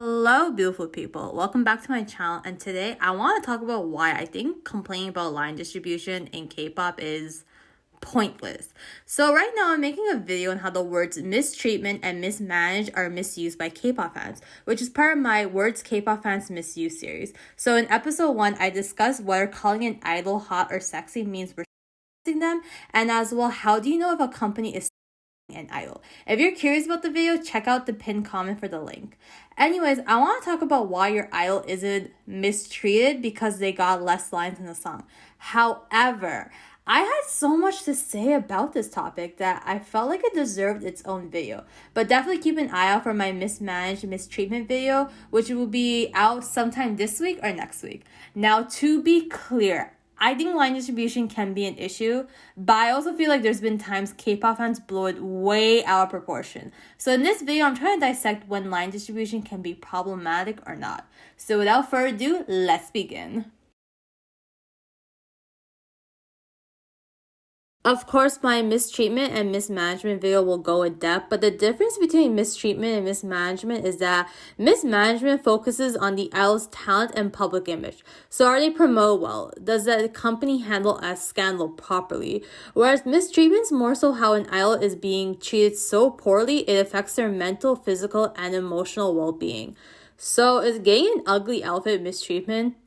Hello beautiful people, welcome back to my channel, and today I want to talk about why I think complaining about line distribution in K-pop is pointless. So right now I'm making a video on how the words mistreatment and mismanage are misused by K-pop fans, which is part of my Words K-pop Fans Misuse series. So in episode 1 I discussed whether calling an idol hot or sexy means we're them, and as well how do you know if a company is an idol. If you're curious about the video, check out the pinned comment for the link. Anyways, I want to talk about why your idol isn't mistreated because they got less lines in the song. However, I had so much to say about this topic that I felt like it deserved its own video. But definitely keep an eye out for my mismanaged mistreatment video, which will be out sometime this week or next week. Now, to be clear, I think line distribution can be an issue, but I also feel like there's been times K-pop fans blow it way out of proportion. So in this video, I'm trying to dissect when line distribution can be problematic or not. So without further ado, let's begin. Of course, my mistreatment and mismanagement video will go in depth, but the difference between mistreatment and mismanagement is that mismanagement focuses on the idol's talent and public image. So are they promoted well? Does the company handle a scandal properly? Whereas mistreatment is more so how an idol is being treated so poorly, it affects their mental, physical, and emotional well-being. So is getting an ugly outfit mistreatment?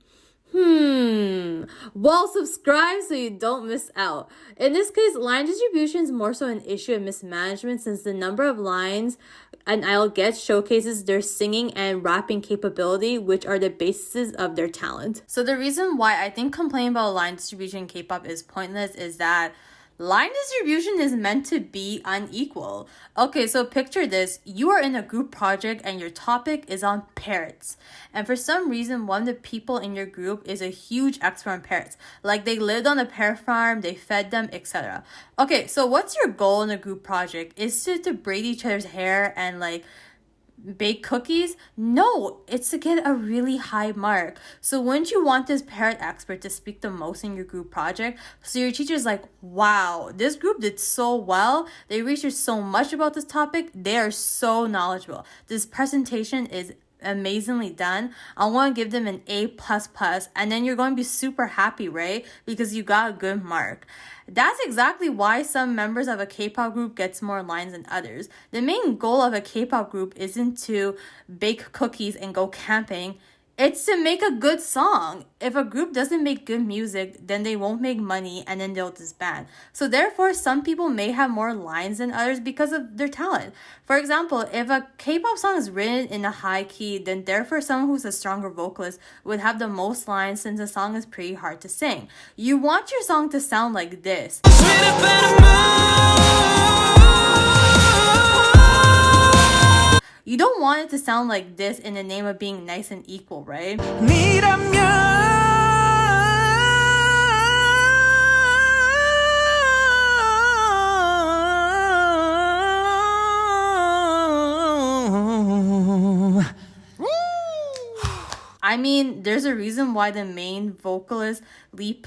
Well, subscribe so you don't miss out. In this case, line distribution is more so an issue of mismanagement since the number of lines an idol gets showcases their singing and rapping capability, which are the bases of their talent. So the reason why I think complaining about line distribution in K-pop is pointless is that line distribution is meant to be unequal. Okay, so picture this. You are in a group project and your topic is on parrots. And for some reason, one of the people in your group is a huge expert on parrots. Like they lived on a parrot farm, they fed them, etc. Okay, so what's your goal in a group project? Is it to braid each other's hair and bake cookies? No, it's to get a really high mark. So wouldn't you want this parrot expert to speak the most in your group project? So your teacher's like, wow, this group did so well. They researched so much about this topic. They are so knowledgeable. This presentation is amazingly done. I want to give them an A++, and then you're going to be super happy, right? Because you got a good mark. That's exactly why some members of a K-pop group gets more lines than others. The main goal of a K-pop group isn't to bake cookies and go camping. It's to make a good song. If a group doesn't make good music, then they won't make money and then they'll disband. So therefore, some people may have more lines than others because of their talent. For example, if a K-pop song is written in a high key, then therefore someone who's a stronger vocalist would have the most lines since the song is pretty hard to sing. You want your song to sound like this. You don't want it to sound like this in the name of being nice and equal, right? I mean, there's a reason why the main vocalist, lead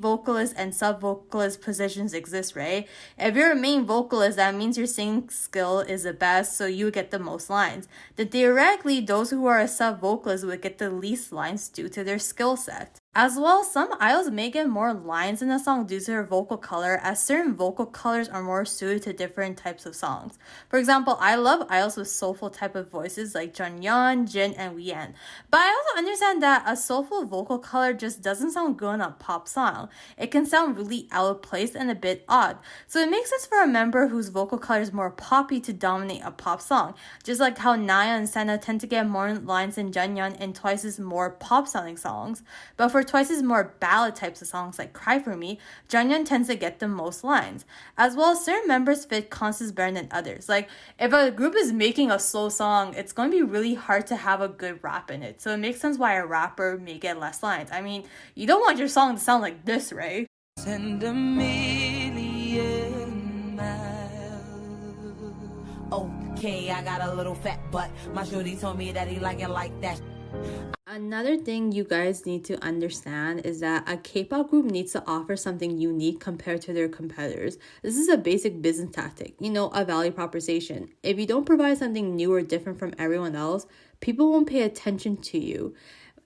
vocalist, and sub-vocalist positions exist, right? If you're a main vocalist, that means your singing skill is the best, so you would get the most lines. Then theoretically, those who are a sub-vocalist would get the least lines due to their skill set. As well, some idols may get more lines in a song due to their vocal color, as certain vocal colors are more suited to different types of songs. For example, I love idols with soulful type of voices like Jeongyeon, Jin, and WinWin. But I also understand that a soulful vocal color just doesn't sound good in a pop song. It can sound really out of place and a bit odd. So it makes sense for a member whose vocal color is more poppy to dominate a pop song. Just like how Naya and Senna tend to get more lines than Jeongyeon in Twice's more pop-sounding songs. But for Twice's more ballad types of songs like Cry For Me, Jeongyeon tends to get the most lines. As well, certain members fit concepts better than others. Like, if a group is making a slow song, it's going to be really hard to have a good rap in it. So it makes sense why a rapper may get less lines. I mean, you don't want your song to sound like this, right? Send a million miles. Okay, I got a little fat butt. My shorty told me that he like it like that. Another thing you guys need to understand is that a K-pop group needs to offer something unique compared to their competitors. This is a basic business tactic, a value proposition. If you don't provide something new or different from everyone else, people won't pay attention to you.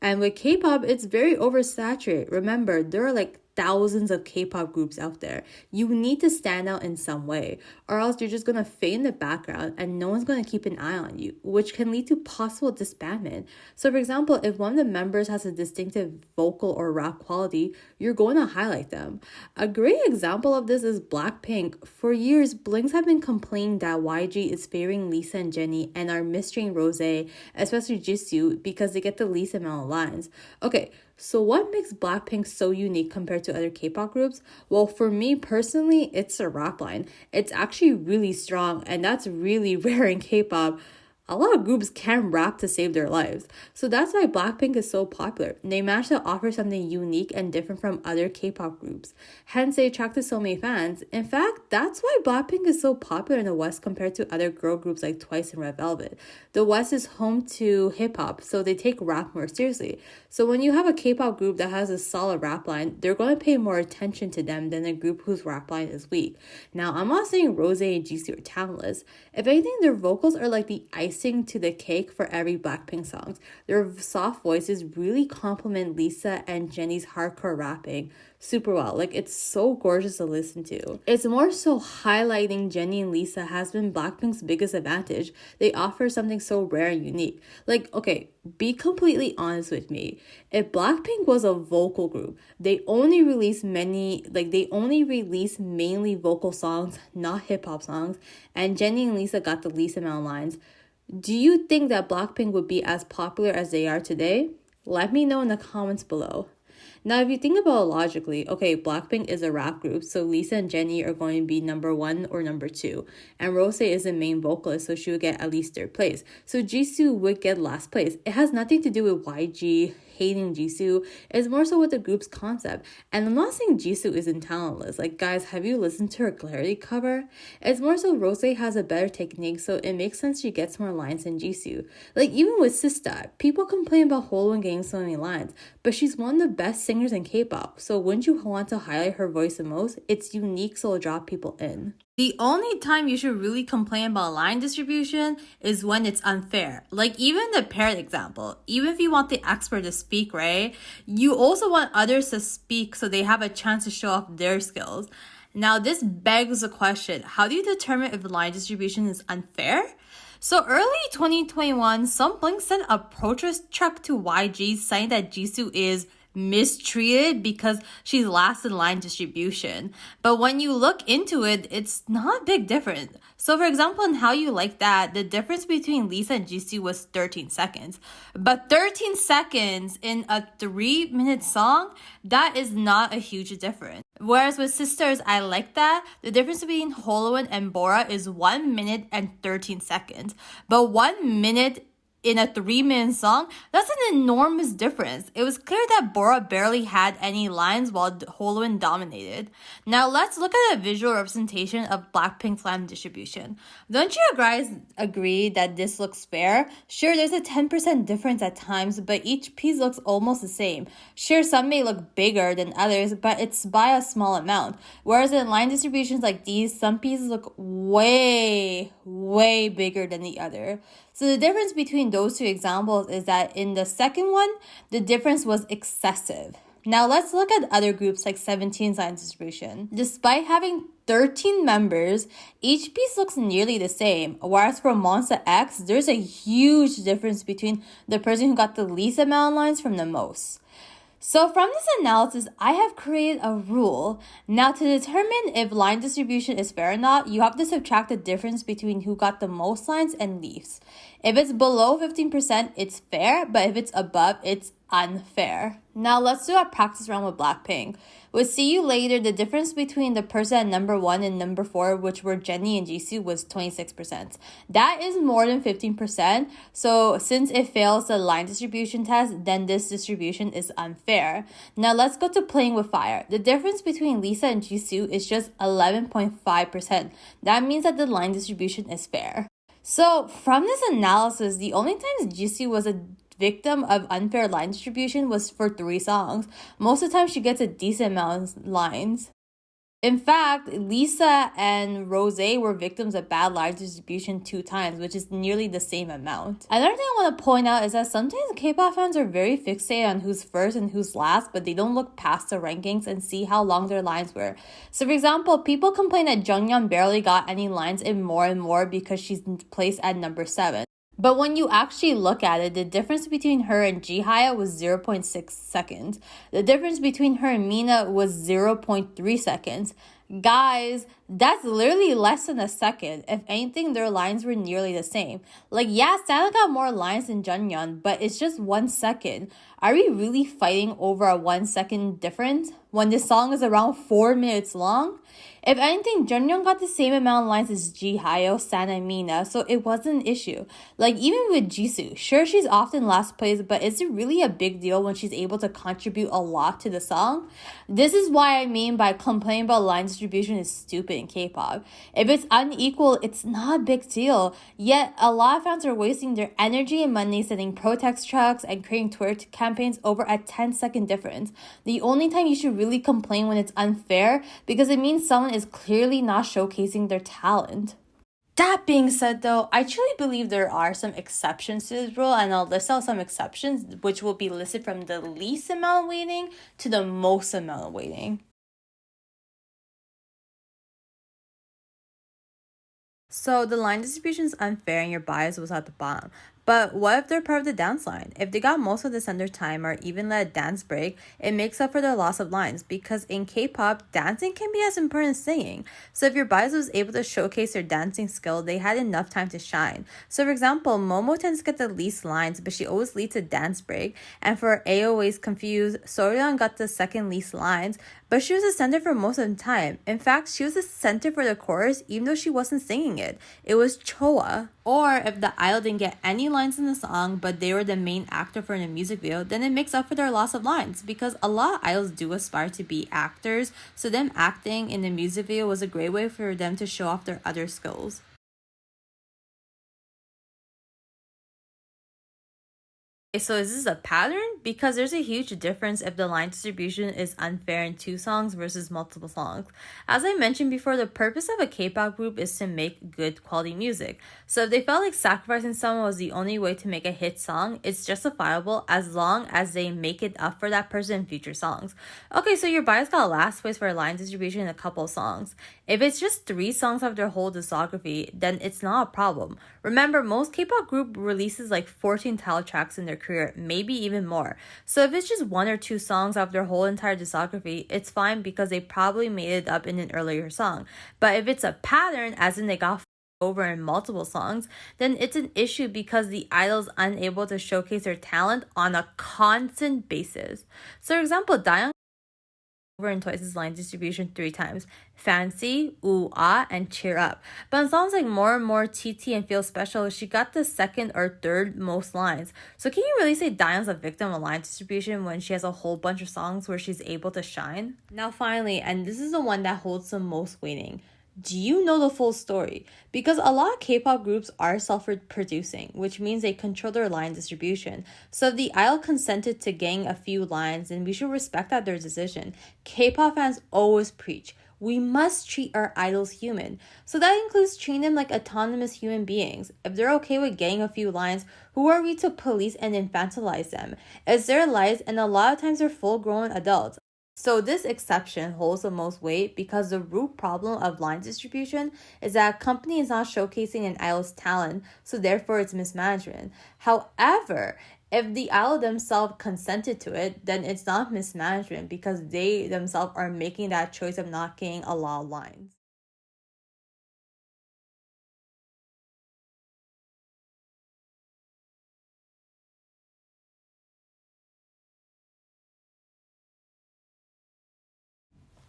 And with K-pop, it's very oversaturated. Remember, there are like thousands of K-pop groups out there. You need to stand out in some way, or else you're just gonna fade in the background and no one's gonna keep an eye on you, which can lead to possible disbandment. So for example, if one of the members has a distinctive vocal or rap quality, you're going to highlight them. A great example of this is Blackpink. For years, Blinks have been complaining that YG is favoring Lisa and Jennie and are mistreating Rose, especially Jisoo, because they get the least amount of lines. Okay, so what makes Blackpink so unique compared to other K-pop groups? Well, for me personally, it's a rap line. It's actually really strong, and that's really rare in K-pop. A lot of groups can rap to save their lives. So that's why Blackpink is so popular. They managed to offer something unique and different from other K-pop groups. Hence, they attracted so many fans. In fact, that's why Blackpink is so popular in the West compared to other girl groups like Twice and Red Velvet. The West is home to hip-hop, so they take rap more seriously. So when you have a K-pop group that has a solid rap line, they're going to pay more attention to them than a group whose rap line is weak. Now, I'm not saying Rose and Jisoo are talentless. If anything, their vocals are like the icing to the cake for every Blackpink songs. Their soft voices really complement Lisa and Jennie's hardcore rapping super well. Like, it's so gorgeous to listen to. It's more so highlighting Jennie and Lisa has been Blackpink's biggest advantage. They offer something so rare and unique. Like, okay, be completely honest with me. If Blackpink was a vocal group, they only release mainly vocal songs, not hip-hop songs, and Jennie and Lisa got the least amount of lines. Do you think that Blackpink would be as popular as they are today? Let me know in the comments below. Now, if you think about it logically, okay, Blackpink is a rap group, so Lisa and Jennie are going to be number 1 or number 2. And Rose is the main vocalist, so she would get at least 3rd place. So Jisoo would get last place. It has nothing to do with YG hating Jisoo. It's more so with the group's concept. And I'm not saying Jisoo isn't talentless. Like, guys, have you listened to her Clarity cover? It's more so Rose has a better technique, so it makes sense she gets more lines than Jisoo. Like, even with Sista, people complain about Holland getting so many lines, but she's one of the best singers in K-pop, so wouldn't you want to highlight her voice the most? It's unique, so it'll draw people in. The only time you should really complain about line distribution is when it's unfair. Like, even the parrot example, even if you want the expert to speak, right? You also want others to speak so they have a chance to show off their skills. Now, this begs the question, how do you determine if line distribution is unfair? So early 2021, some Blink sent a protest truck to YG saying that Jisoo is mistreated because she's last in line distribution. But when you look into it, it's not a big difference. So for example, in How You Like That, the difference between Lisa and Jisoo was 13 seconds. But 13 seconds in a 3-minute song, that is not a huge difference. Whereas with Sisters, I Like That, the difference between Holland and Bora is 1 minute and 13 seconds. But 1 minute in a 3-minute song, that's an enormous difference. It was clear that Bora barely had any lines while Holland dominated. Now let's look at a visual representation of Blackpink's line distribution. Don't you guys agree that this looks fair? Sure, there's a 10% difference at times, but each piece looks almost the same. Sure, some may look bigger than others, but it's by a small amount. Whereas in line distributions like these, some pieces look way bigger than the other. So the difference between those two examples is that in the second one, the difference was excessive. Now let's look at other groups like 17's line distribution. Despite having 13 members, each piece looks nearly the same. Whereas for Monsta X, there's a huge difference between the person who got the least amount of lines from the most. So from this analysis, I have created a rule. Now to determine if line distribution is fair or not, you have to subtract the difference between who got the most lines and leaves. If it's below 15%, it's fair, but if it's above, it's unfair. Now let's do a practice round with Blackpink. With See You Later, the difference between the person at number 1 and number 4, which were Jennie and Jisoo, was 26%. That is more than 15%. So since it fails the line distribution test, then this distribution is unfair. Now let's go to Playing with Fire. The difference between Lisa and Jisoo is just 11.5%. That means that the line distribution is fair. So from this analysis, the only times Jisoo was a victim of unfair line distribution was for 3 songs. Most of the time, she gets a decent amount of lines. In fact, Lisa and Rose were victims of bad line distribution 2 times, which is nearly the same amount. Another thing I want to point out is that sometimes K-pop fans are very fixated on who's first and who's last, but they don't look past the rankings and see how long their lines were. So for example, people complain that Jeongyeon barely got any lines in More and More because she's placed at number 7. But when you actually look at it, the difference between her and Jihaya was 0.6 seconds. The difference between her and Mina was 0.3 seconds. Guys, that's literally less than a second. If anything, their lines were nearly the same. Like, yeah, Santa got more lines than Jeongyeon, but it's just 1 second. Are we really fighting over a 1 second difference when this song is around 4 minutes long? If anything, Jeongyeon got the same amount of lines as Jihyo, Sana, and Mina, so it wasn't an issue. Like, even with Jisoo, sure, she's often last place, but is it really a big deal when she's able to contribute a lot to the song? This is why I mean by complaining about line distribution is stupid in K-pop. If it's unequal, it's not a big deal. Yet, a lot of fans are wasting their energy and money sending protest trucks and creating Twitter campaigns over a 10-second difference. The only time you should really complain when it's unfair, because it means someone is clearly not showcasing their talent. That being said, though, I truly believe there are some exceptions to this rule, and I'll list out some exceptions, which will be listed from the least amount of weighting to the most amount of weighting. So the line distribution is unfair and your bias was at the bottom. But what if they're part of the dance line? If they got most of the center time or even let a dance break, it makes up for their loss of lines, because in K-pop, dancing can be as important as singing. So if your bias was able to showcase their dancing skill, they had enough time to shine. So for example, Momo tends to get the least lines, but she always leads a dance break. And for AOA's Confused, Sooyoung got the second least lines, but she was the center for most of the time. In fact, she was the center for the chorus even though she wasn't singing it. It was Choa. Or if the idol didn't get any lines in the song, but they were the main actor for the music video, then it makes up for their loss of lines, because a lot of idols do aspire to be actors, so them acting in the music video was a great way for them to show off their other skills. So is this a pattern? Because there's a huge difference if the line distribution is unfair in 2 songs versus multiple songs. As I mentioned before, the purpose of a K-pop group is to make good quality music. So if they felt like sacrificing someone was the only way to make a hit song, it's justifiable as long as they make it up for that person in future songs. Okay, so your bias got last place for line distribution in a couple of songs. If it's just 3 songs of their whole discography, then it's not a problem. Remember, most K-pop group releases like 14 title tracks in their career, maybe even more. So if it's just 1 or 2 songs of their whole entire discography, it's fine because they probably made it up in an earlier song. But if it's a pattern, as in they got over in multiple songs, then it's an issue because the idol's unable to showcase their talent on a constant basis. So for example, Taehyung over in Twice's line distribution 3 times: Fancy, Ooh Ah, and Cheer Up. But on songs like More and More, TT, and Feel Special, she got the second or third most lines. So can you really say Diane's a victim of line distribution when she has a whole bunch of songs where she's able to shine? Now finally, and this is the one that holds the most weighting, do you know the full story? Because a lot of K-pop groups are self-producing, which means they control their line distribution. So if the idol consented to getting a few lines, then we should respect that their decision. K-pop fans always preach, we must treat our idols human. So that includes treating them like autonomous human beings. If they're okay with getting a few lines, who are we to police and infantilize them? It's their lives, and a lot of times they're full-grown adults. So this exception holds the most weight because the root problem of line distribution is that a company is not showcasing an idol's talent, so therefore it's mismanagement. However, if the idol themselves consented to it, then it's not mismanagement because they themselves are making that choice of not getting a lot of lines.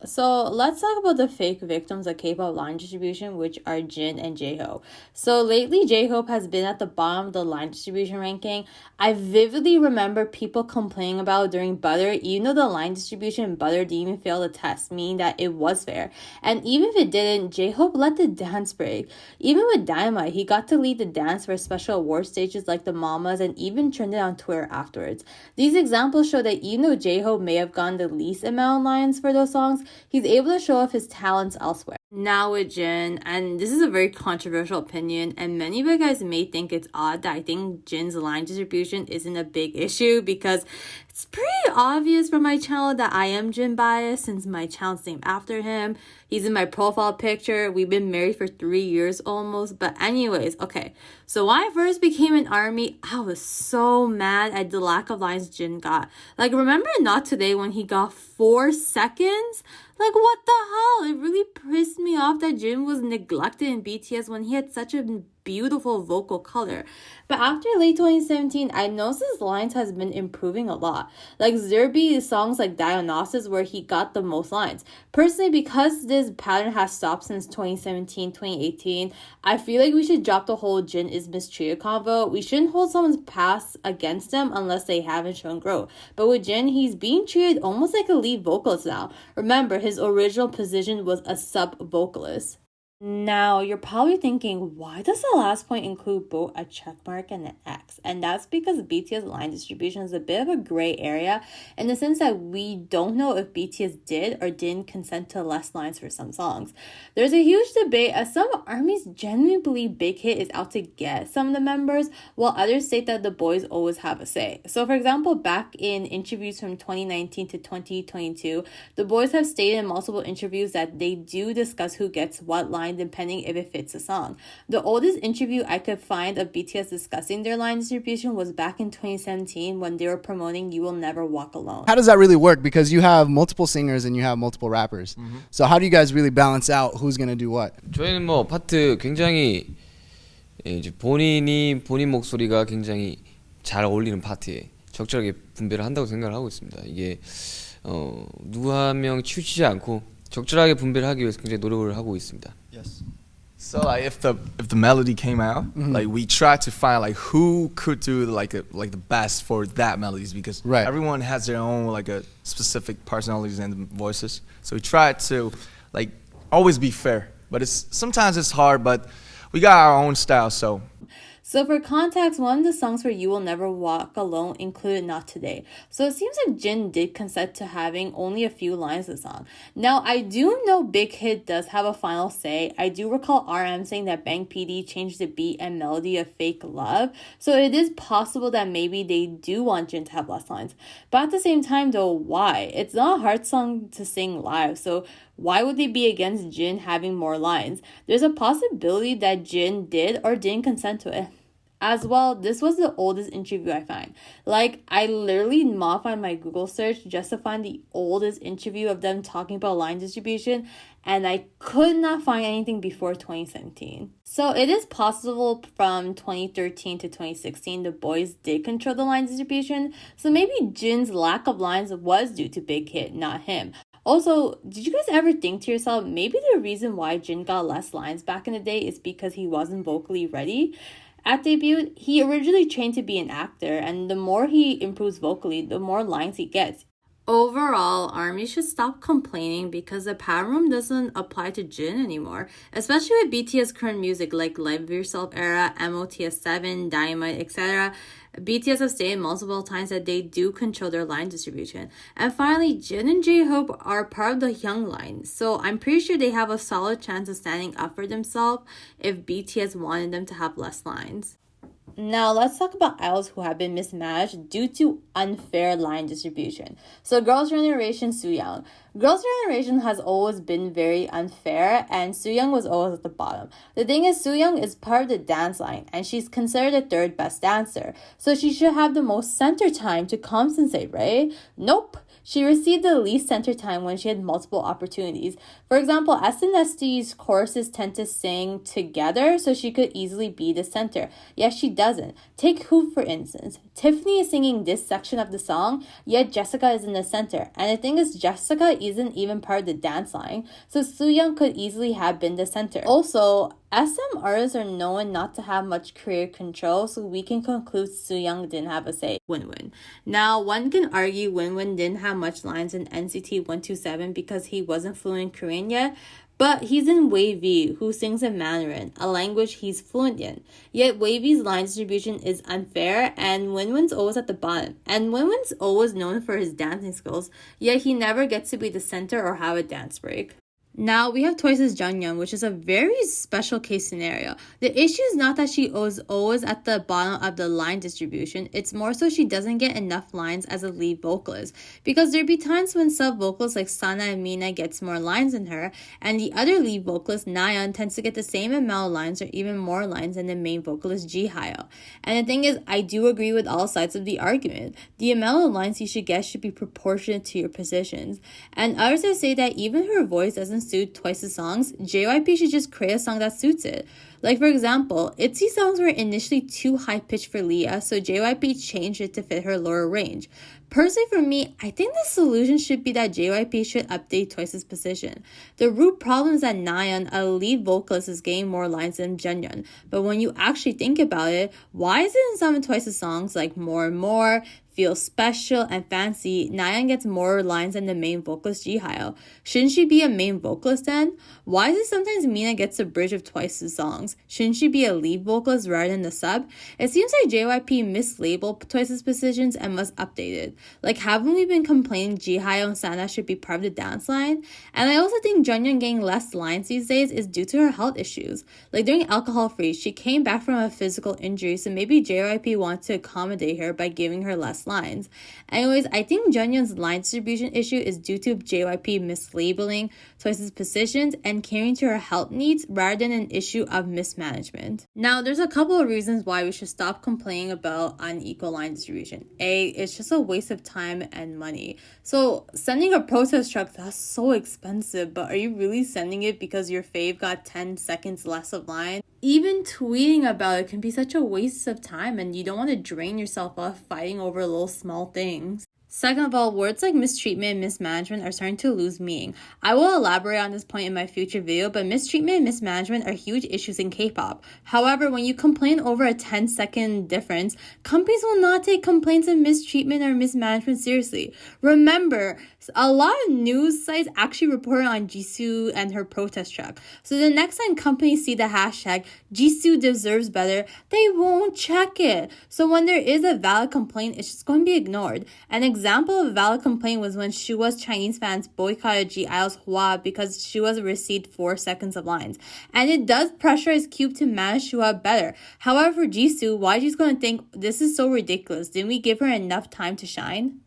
So let's talk about the fake victims of K-pop line distribution, which are Jin and J-Hope. So lately, J-Hope has been at the bottom of the line distribution ranking. I vividly remember people complaining about during Butter, even though the line distribution in Butter didn't even fail the test, meaning that it was fair. And even if it didn't, J-Hope let the dance break. Even with Dynamite, he got to lead the dance for special award stages like the Mamas and even trended on Twitter afterwards. These examples show that even though J-Hope may have gotten the least amount of lines for those songs, he's able to show off his talents elsewhere. Now with Jin, and this is a very controversial opinion, and many of you guys may think it's odd that I think Jin's line distribution isn't a big issue because it's pretty obvious from my channel that I am Jin biased since my channel's named after him. He's in my profile picture. We've been married for 3 years almost. But anyways, okay. So when I first became an ARMY, I was so mad at the lack of lines Jin got. Like, remember Not Today when he got 4 seconds? Like, what the hell? It really pissed me off that Jin was neglected in BTS when he had such a beautiful vocal color. But after late 2017, I noticed his lines has been improving a lot. Like Zerby's songs like Dionysus where he got the most lines. Personally, because this pattern has stopped since 2017, 2018, I feel like we should drop the whole Jin is mistreated convo. We shouldn't hold someone's past against them unless they haven't shown growth. But with Jin, he's being treated almost like a lead vocalist now. Remember, his original position was a sub-vocalist. Now, you're probably thinking, why does the last point include both a checkmark and an X? And that's because BTS line distribution is a bit of a gray area in the sense that we don't know if BTS did or didn't consent to less lines for some songs. There's a huge debate as some ARMYs genuinely believe Big Hit is out to get some of the members, while others state that the boys always have a say. So, for example, back in interviews from 2019 to 2022, the boys have stated in multiple interviews that they do discuss who gets what line depending if it fits the song. The oldest interview I could find of BTS discussing their line distribution was back in 2017 when they were promoting You Will Never Walk Alone. How does that really work? Because you have multiple singers and you have multiple rappers. So how do you guys really balance out who's going to do what? 저희는 뭐 파트 굉장히 이제 본인 목소리가 굉장히 잘 어울리는 파트에 적절하게 분배를 한다고 생각을 하고 있습니다. 이게 누구 한 명 치우치지 않고 적절하게 분배를 하기 위해서 굉장히 노력을 하고 있습니다. Yes. So like if the melody came out, like we try to find like who could do like the best for that melodies because everyone has their own like a specific personalities and voices. So we try to like always be fair, but sometimes it's hard, but we got our own style. So for context, one of the songs for You Will Never Walk Alone included Not Today. So it seems like Jin did consent to having only a few lines of the song. Now, I do know Big Hit does have a final say. I do recall RM saying that Bang PD changed the beat and melody of Fake Love. So it is possible that maybe they do want Jin to have less lines. But at the same time, though, why? It's not a hard song to sing live. So why would they be against Jin having more lines? There's a possibility that Jin did or didn't consent to it. As well, this was the oldest interview I find. Like, I literally modified my Google search just to find the oldest interview of them talking about line distribution, and I could not find anything before 2017. So it is possible from 2013 to 2016, the boys did control the line distribution, so maybe Jin's lack of lines was due to Big Hit, not him. Also, did you guys ever think to yourself, maybe the reason why Jin got less lines back in the day is because he wasn't vocally ready? At debut, he originally trained to be an actor, and the more he improves vocally, the more lines he gets. Overall, ARMY should stop complaining because the pattern room doesn't apply to Jin anymore, especially with BTS current music like Live of Yourself era, MOTS7, Dynamite, etc. BTS have stated multiple times that they do control their line distribution. And finally, Jin and J-Hope are part of the Young line, so I'm pretty sure they have a solid chance of standing up for themselves if BTS wanted them to have less lines. Now, let's talk about idols who have been mismanaged due to unfair line distribution. So, Girls' Generation, Sooyoung. Girls' Generation has always been very unfair, and Sooyoung was always at the bottom. The thing is, Sooyoung is part of the dance line, and she's considered the third best dancer. So, she should have the most center time to compensate, right? Nope. She received the least center time when she had multiple opportunities. For example, SNSD's choruses tend to sing together, so she could easily be the center. Yet she doesn't. Take Hoop, for instance. Tiffany is singing this section of the song, yet Jessica is in the center. And the thing is, Jessica isn't even part of the dance line, so Sooyoung could easily have been the center. Also, SM artists are known not to have much career control, so we can conclude Sooyoung didn't have a say. WinWin. Now, one can argue WinWin didn't have much lines in NCT 127 because he wasn't fluent in Korean yet, but he's in Wavy, who sings in Mandarin, a language he's fluent in. Yet Wavy's line distribution is unfair, and WinWin's always at the bottom. And WinWin's always known for his dancing skills, yet he never gets to be the center or have a dance break. Now, we have Twice Jeongyeon, which is a very special case scenario. The issue is not that she was always at the bottom of the line distribution, it's more so she doesn't get enough lines as a lead vocalist. Because there'd be times when sub-vocalists like Sana and Mina gets more lines than her, and the other lead vocalist, Nayeon, tends to get the same amount of lines or even more lines than the main vocalist, Jihyo. And the thing is, I do agree with all sides of the argument. The amount of lines you should get should be proportionate to your positions. And others have said that even her voice doesn't suit Twice's songs, JYP should just create a song that suits it. Like for example, ITZY songs were initially too high-pitched for Leah, so JYP changed it to fit her lower range. Personally for me, I think the solution should be that JYP should update Twice's position. The root problem is that Nayeon, a lead vocalist, is getting more lines than Jeongyeon. But when you actually think about it, why is it in some of Twice's songs like More and More, Feel Special, and Fancy, Nayeon gets more lines than the main vocalist Jihyo? Shouldn't she be a main vocalist then? Why is it sometimes Mina gets the bridge of Twice's songs? Shouldn't she be a lead vocalist rather than the sub? It seems like JYP mislabeled Twice's positions and must update it. Like, haven't we been complaining Jihyo and Sana should be part of the dance line? And I also think Jeongyeon getting less lines these days is due to her health issues. Like during Alcohol Free, she came back from a physical injury, so maybe JYP wants to accommodate her by giving her less lines. Anyways, I think Jeongyeon's line distribution issue is due to JYP mislabeling Twice's positions and catering to her health needs rather than an issue of mismanagement. Now, there's a couple of reasons why we should stop complaining about unequal line distribution. A, it's just a waste of time and money. So sending a protest truck, that's so expensive, but are you really sending it because your fave got 10 seconds less of line? Even tweeting about it can be such a waste of time, and you don't want to drain yourself off fighting over little small things. Second of all, words like mistreatment and mismanagement are starting to lose meaning. I will elaborate on this point in my future video, but mistreatment and mismanagement are huge issues in K-pop. However, when you complain over a 10-second difference, companies will not take complaints of mistreatment or mismanagement seriously. Remember, a lot of news sites actually reported on Jisoo and her protest truck. So the next time companies see the hashtag Jisoo deserves better, they won't check it. So when there is a valid complaint, it's just going to be ignored. An example of a valid complaint was when Shua's Chinese fans boycotted G-IDL's Hua because Shua's received 4 seconds of lines. And it does pressurize Cube to manage Shua better. However, Jisoo, YG's going to think, this is so ridiculous. Didn't we give her enough time to shine?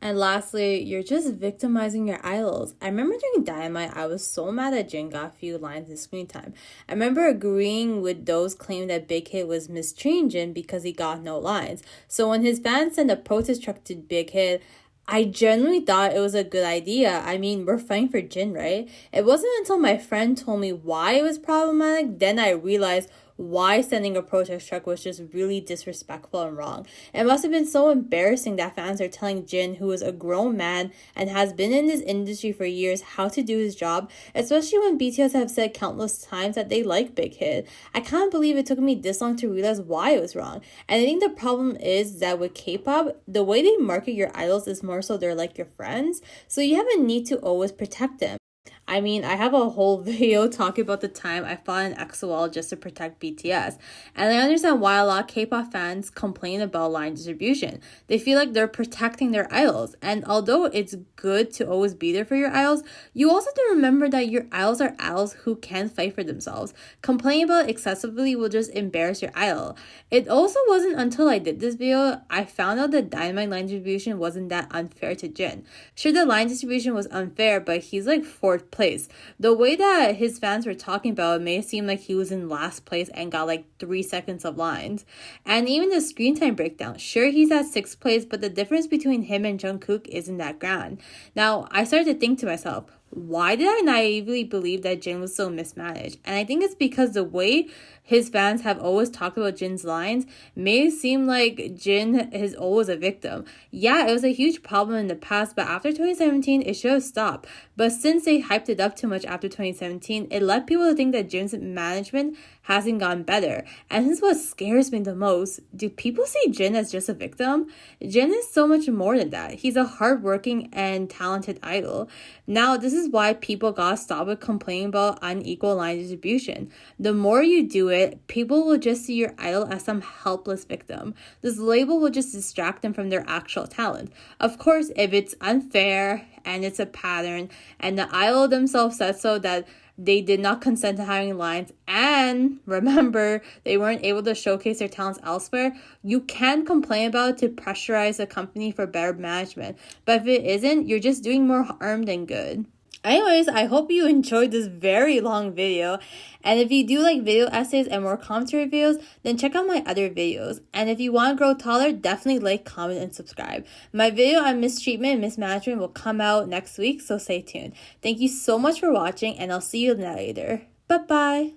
And lastly, you're just victimizing your idols. I remember during Dynamite, I was so mad that Jin got a few lines in screen time. I remember agreeing with those claiming that Big Hit was mistreating Jin because he got no lines. So when his fans sent a protest truck to Big Hit, I genuinely thought it was a good idea. I mean, we're fighting for Jin, right? It wasn't until my friend told me why it was problematic, then I realized why sending a protest truck was just really disrespectful and wrong. It must have been so embarrassing that fans are telling Jin, who is a grown man and has been in this industry for years, how to do his job, especially when BTS have said countless times that they like Big Hit. I can't believe it took me this long to realize why it was wrong. And I think the problem is that with K-pop, the way they market your idols is more so they're like your friends, so you have a need to always protect them. I mean, I have a whole video talking about the time I fought in EXO-L just to protect BTS. And I understand why a lot of K-pop fans complain about line distribution. They feel like they're protecting their idols. And although it's good to always be there for your idols, you also have to remember that your idols are idols who can fight for themselves. Complaining about it excessively will just embarrass your idol. It also wasn't until I did this video I found out that Dynamite line distribution wasn't that unfair to Jin. Sure, the line distribution was unfair, but he's like 4th place. The way that his fans were talking about it made it seem like he was in last place and got like 3 seconds of lines. And even the screen time breakdown, sure he's at 6th place, but the difference between him and Jungkook isn't that grand. Now, I started to think to myself, why did I naively believe that Jin was so mismanaged? And I think it's because the way his fans have always talked about Jin's lines made it seem like Jin is always a victim. Yeah, it was a huge problem in the past, but after 2017, it should have stopped. But since they hyped it up too much after 2017, it led people to think that Jin's management hasn't gotten better. And this is what scares me the most. Do people see Jin as just a victim? Jin is so much more than that. He's a hardworking and talented idol. Now, this is why people gotta stop with complaining about unequal line distribution. The more you do it, people will just see your idol as some helpless victim. This label will just distract them from their actual talent. Of course, if it's unfair and it's a pattern and the idol themselves said so that they did not consent to having lines, and remember, they weren't able to showcase their talents elsewhere, you can complain about it to pressurize the company for better management. But if it isn't, you're just doing more harm than good. Anyways, I hope you enjoyed this very long video. And if you do like video essays and more commentary videos, then check out my other videos. And if you want to grow taller, definitely like, comment, and subscribe. My video on mistreatment and mismanagement will come out next week, so stay tuned. Thank you so much for watching, and I'll see you later. Bye-bye.